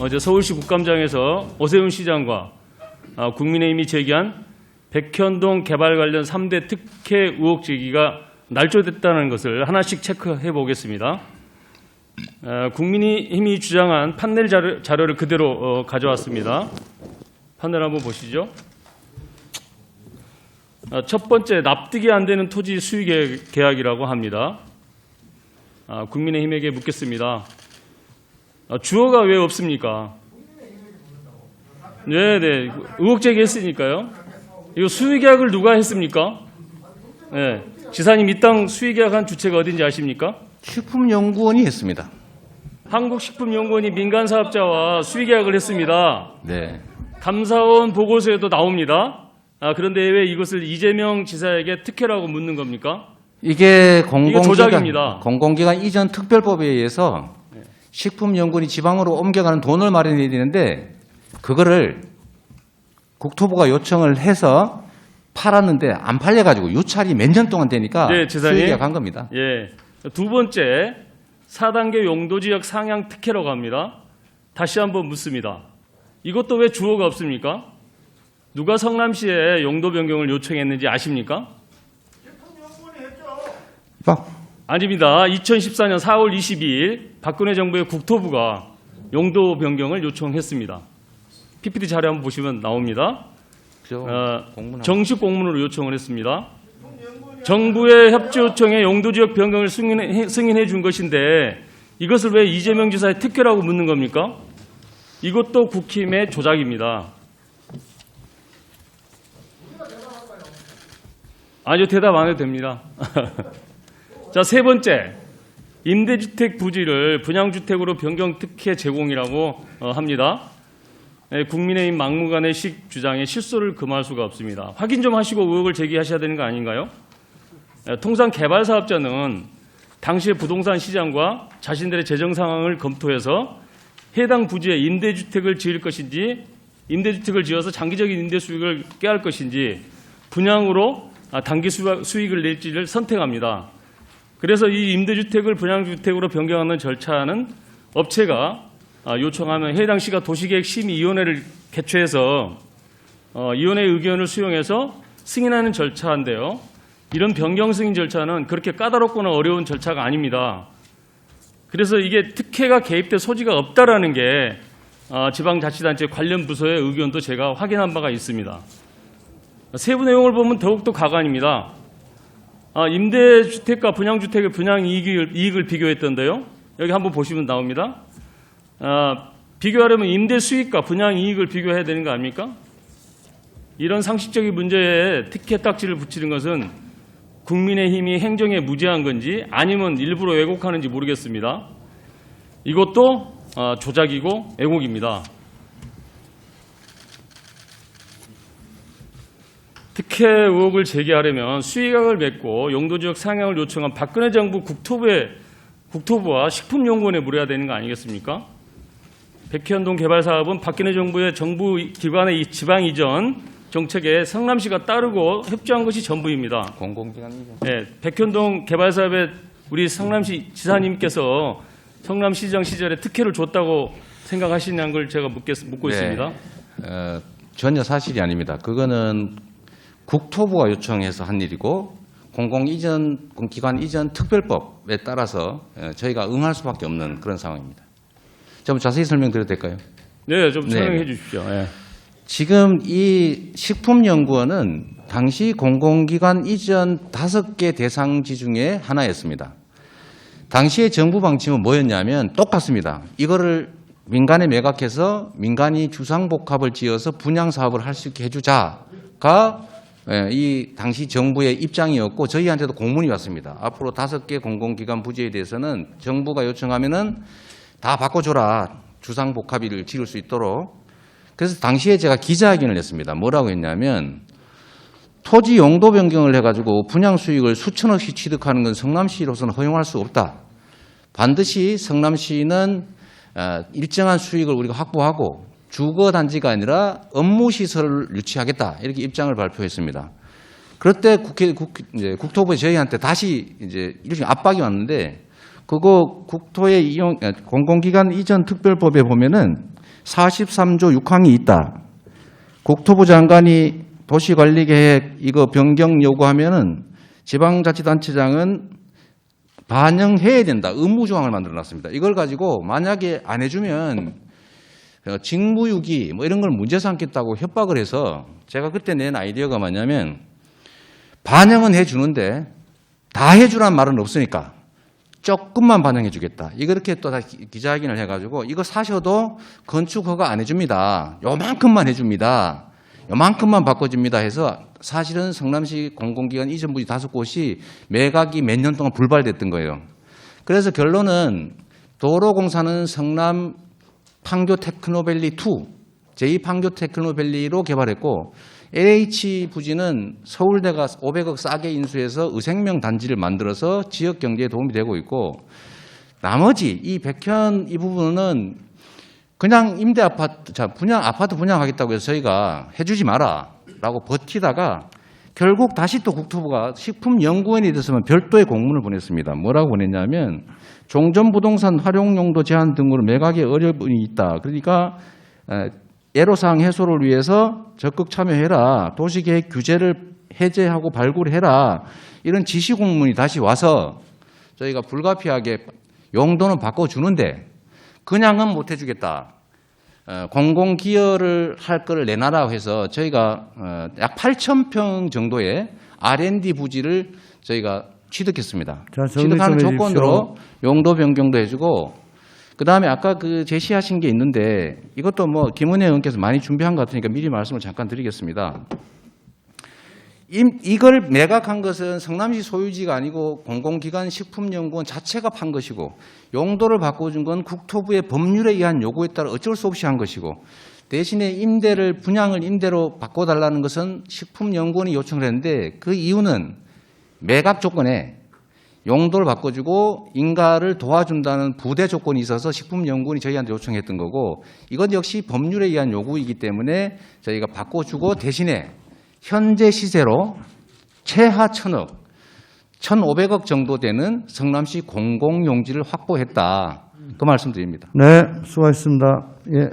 어제 서울시 국감장에서 오세훈 시장과 국민의힘이 제기한 백현동 개발 관련 3대 특혜 의혹 제기가 날조됐다는 것을 하나씩 체크해 보겠습니다. 국민의힘이 주장한 판넬 자료를 그대로 가져왔습니다. 판넬 한번 보시죠. 첫 번째, 납득이 안 되는 토지 수익 계약이라고 합니다. 국민의힘에게 묻겠습니다. 주어가 왜 없습니까? 네네, 의혹 제기했으니까요. 이거 수의계약을 누가 했습니까? 네, 지사님 이 땅 수의계약한 주체가 어딘지 아십니까? 식품연구원이 했습니다. 한국식품연구원이 민간사업자와 수의계약을 했습니다. 네. 감사원 보고서에도 나옵니다. 그런데 왜 이것을 이재명 지사에게 특혜라고 묻는 겁니까? 이게 조작입니다. 공공기관 이전 특별법에 의해서 식품연구원이 지방으로 옮겨가는 돈을 마련해야 되는데 그거를 국토부가 요청을 해서 팔았는데 안 팔려가지고 유찰이 몇 년 동안 되니까 네, 지사님. 수의계약한 겁니다. 예. 두 번째, 4단계 용도지역 상향 특혜라고 합니다. 다시 한번 묻습니다. 이것도 왜 주어가 없습니까? 누가 성남시에 용도 변경을 요청했는지 아십니까? 아닙니다. 2014년 4월 22일 박근혜 정부의 국토부가 용도 변경을 요청했습니다. PPT 자료 한번 보시면 나옵니다. 정식 공문으로 요청을 했습니다. 정부의 협조 요청에 용도지역 변경을 승인해 준 것인데 이것을 왜 이재명 지사의 특혜라고 묻는 겁니까? 이것도 국힘의 조작입니다. 아니요, 대답 안 해도 됩니다. 자, 세 번째, 임대주택 부지를 분양주택으로 변경 특혜 제공이라고 합니다. 국민의힘 막무가내식 주장에 실소를 금할 수가 없습니다. 확인 좀 하시고 의혹을 제기하셔야 되는 거 아닌가요? 통상 개발 사업자는 당시의 부동산 시장과 자신들의 재정 상황을 검토해서 해당 부지에 임대주택을 지을 것인지, 임대주택을 지어서 장기적인 임대 수익을 꾀할 것인지, 분양으로 단기 수익을 낼지를 선택합니다. 그래서 이 임대주택을 분양주택으로 변경하는 절차는 업체가 요청하면 해당 시가 도시계획심의위원회를 개최해서 위원회의 의견을 수용해서 승인하는 절차인데요. 이런 변경 승인 절차는 그렇게 까다롭거나 어려운 절차가 아닙니다. 그래서 이게 특혜가 개입될 소지가 없다라는 게 지방자치단체 관련 부서의 의견도 제가 확인한 바가 있습니다. 세부 내용을 보면 더욱더 가관입니다. 임대주택과 분양주택의 분양이익을 비교했던데요. 여기 한번 보시면 나옵니다. 비교하려면 임대 수익과 분양이익을 비교해야 되는 거 아닙니까? 이런 상식적인 문제에 특혜 딱지를 붙이는 것은 국민의힘이 행정에 무지한 건지 아니면 일부러 왜곡하는지 모르겠습니다. 이것도 조작이고 왜곡입니다. 특혜 의혹을 제기하려면 수의계약을 맺고 용도지역 상향을 요청한 박근혜 정부 국토부와 식품연구원에 물어야 되는 거 아니겠습니까? 백현동 개발 사업은 박근혜 정부의 정부 기관의 지방 이전 정책에 성남시가 따르고 협조한 것이 전부입니다. 공공기관 이전. 네, 백현동 개발 사업에 우리 성남시 지사님께서 성남시장 시절에 특혜를 줬다고 생각하시냐는 걸 제가 묻고 있습니다. 전혀 사실이 아닙니다. 그거는 국토부가 요청해서 한 일이고 공공기관 이전 특별법에 따라서 저희가 응할 수밖에 없는 그런 상황입니다. 좀 자세히 설명드려도 될까요? 네, 좀 설명해 주십시오. 네. 지금 이 식품연구원은 당시 공공기관 이전 5개 대상지 중에 하나였습니다. 당시의 정부 방침은 뭐였냐면 똑같습니다. 이거를 민간에 매각해서 민간이 주상복합을 지어서 분양사업을 할 수 있게 해주자가 이 당시 정부의 입장이었고 저희한테도 공문이 왔습니다. 앞으로 5개 공공기관 부지에 대해서는 정부가 요청하면은 다 바꿔줘라. 주상복합을 지을 수 있도록. 그래서 당시에 제가 기자회견을 했습니다. 뭐라고 했냐면 토지 용도 변경을 해가지고 분양 수익을 수천억씩 취득하는 건 성남시로서는 허용할 수 없다. 반드시 성남시는 일정한 수익을 우리가 확보하고 주거단지가 아니라 업무시설을 유치하겠다. 이렇게 입장을 발표했습니다. 그럴 때 국토부에 저희한테 다시 일종의 압박이 왔는데 그거 국토의 공공기관 이전 특별법에 보면은 43조 6항이 있다. 국토부 장관이 도시관리계획 이거 변경 요구하면은 지방자치단체장은 반영해야 된다. 의무조항을 만들어놨습니다. 이걸 가지고 만약에 안 해주면 직무유기 뭐 이런 걸 문제 삼겠다고 협박을 해서 제가 그때 낸 아이디어가 뭐냐면 반영은 해주는데 다 해주란 말은 없으니까 조금만 반영해 주겠다. 이렇게 또 다시 기자회견을 해가지고 이거 사셔도 건축 허가 안 해줍니다. 요만큼만 해줍니다. 요만큼만 바꿔줍니다 해서 사실은 성남시 공공기관 이전 부지 5곳이 매각이 몇 년 동안 불발됐던 거예요. 그래서 결론은 도로공사는 성남 판교 테크노밸리 2, 제2판교 테크노밸리로 개발했고 LH 부지는 서울대가 500억 싸게 인수해서 의생명 단지를 만들어서 지역 경제에 도움이 되고 있고 나머지 이 백현 이 부분은 그냥 임대 아파트, 아파트 분양하겠다고 해서 저희가 해주지 마라라고 버티다가 결국 다시 또 국토부가 식품연구원에 대해서는 별도의 공문을 보냈습니다. 뭐라고 보냈냐면 종전부동산 활용용도 제한 등으로 매각에 어려움이 있다. 그러니까 애로사항 해소를 위해서 적극 참여해라. 도시계획 규제를 해제하고 발굴해라. 이런 지시 공문이 다시 와서 저희가 불가피하게 용도는 바꿔주는데 그냥은 못 해주겠다. 공공기여를 할 거를 내놔라 해서 저희가 약 8,000평 정도의 R&D 부지를 저희가 취득했습니다. 자, 정리 취득하는 좀 조건으로 용도 변경도 해주고 그다음에 아까 그 제시하신 게 있는데 이것도 뭐 김은혜 의원께서 많이 준비한 것 같으니까 미리 말씀을 잠깐 드리겠습니다. 이걸 매각한 것은 성남시 소유지가 아니고 공공기관 식품연구원 자체가 판 것이고 용도를 바꿔준 건 국토부의 법률에 의한 요구에 따라 어쩔 수 없이 한 것이고 대신에 분양을 임대로 바꿔달라는 것은 식품연구원이 요청을 했는데 그 이유는 매각 조건에 용도를 바꿔주고 인가를 도와준다는 부대 조건이 있어서 식품연구원이 저희한테 요청했던 거고 이건 역시 법률에 의한 요구이기 때문에 저희가 바꿔주고 대신에 현재 시세로 최하 1,000억, 1,500억 정도 되는 성남시 공공용지를 확보했다. 그 말씀드립니다. 네, 수고하셨습니다. 예.